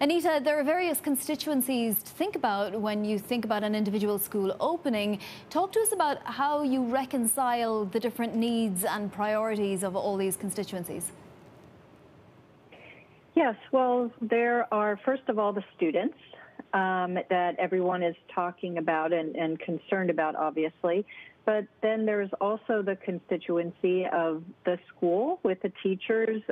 Anita, there are various constituencies to think about when you think about an individual school opening. Talk to us about how you reconcile the different needs and priorities of all these constituencies. Yes, well, there are, first of all, the students that everyone is talking about and concerned about, obviously. But then there's also the constituency of the school with the teachers,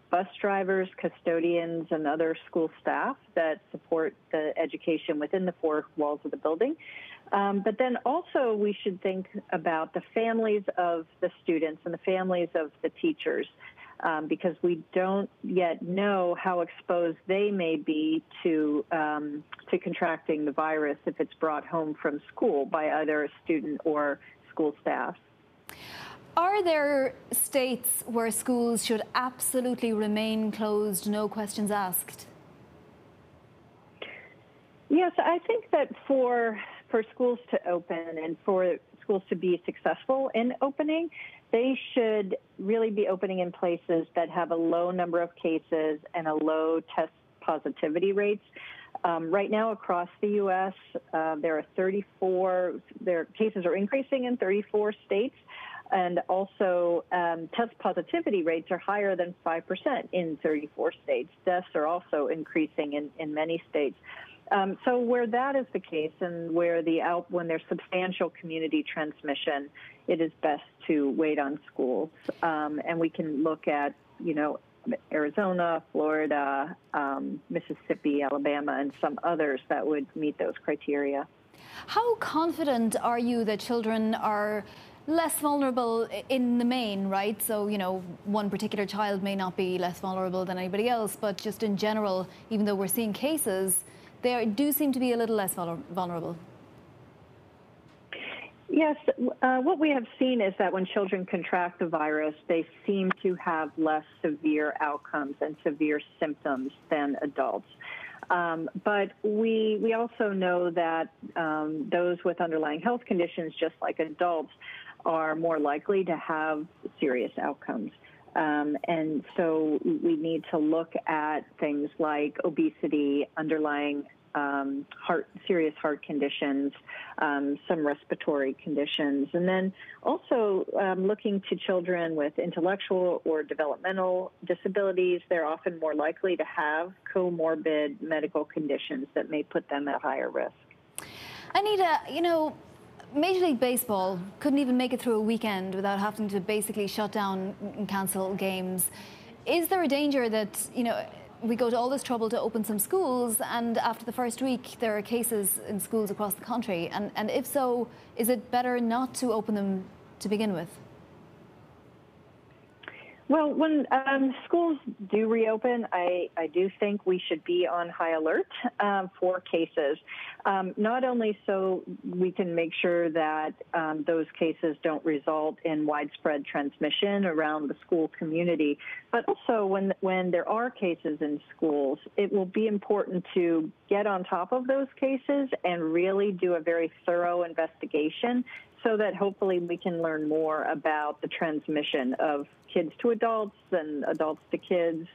bus drivers, custodians, and other school staff that support the education within the four walls of the building. But then also we should think about the families of the students and the families of the teachers, because we don't yet know how exposed they may be to contracting the virus if it's brought home from school by either a student or school staff. Are there states where schools should absolutely remain closed, no questions asked? Yes, I think that for schools to open and for schools to be successful in opening, they should really be opening in places that have a low number of cases and a low test positivity rates. Right now across the U.S., there are cases are increasing in 34 states. And also, test positivity rates are higher than 5% in 34 states. Deaths are also increasing in many states. So where that is the case, and where when there's substantial community transmission, it is best to wait on schools. And we can look at, Arizona, Florida, Mississippi, Alabama, and some others that would meet those criteria. How confident are you that children are less vulnerable in the main, right? So, one particular child may not be less vulnerable than anybody else, but just in general, even though we're seeing cases, they do seem to be a little less vulnerable. Yes, what we have seen is that when children contract the virus, they seem to have less severe outcomes and severe symptoms than adults. But we also know that those with underlying health conditions, just like adults, are more likely to have serious outcomes. And so we need to look at things like obesity, underlying serious heart conditions, some respiratory conditions, and then also looking to children with intellectual or developmental disabilities. They're often more likely to have comorbid medical conditions that may put them at higher risk. Anita, Major League Baseball couldn't even make it through a weekend without having to basically shut down and cancel games. Is there a danger that, we go to all this trouble to open some schools, and after the first week there are cases in schools across the country? And if so, is it better not to open them to begin with? Well, when schools do reopen, I do think we should be on high alert for cases, not only so we can make sure that those cases don't result in widespread transmission around the school community, but also when there are cases in schools, it will be important to get on top of those cases and really do a very thorough investigation, so that hopefully we can learn more about the transmission of kids to adults and adults to kids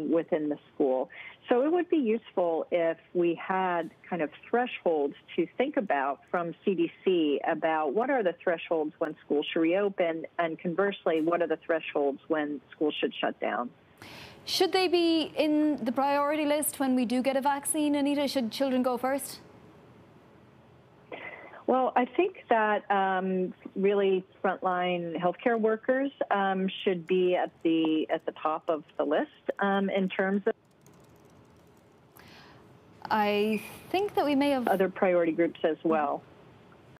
within the school. So it would be useful if we had kind of thresholds to think about from CDC about what are the thresholds when schools should reopen, and conversely, what are the thresholds when schools should shut down. Should they be in the priority list when we do get a vaccine, Anita? Should children go first? Well, I think that really frontline healthcare workers should be at the top of the list in terms of. I think that we may have other priority groups as well.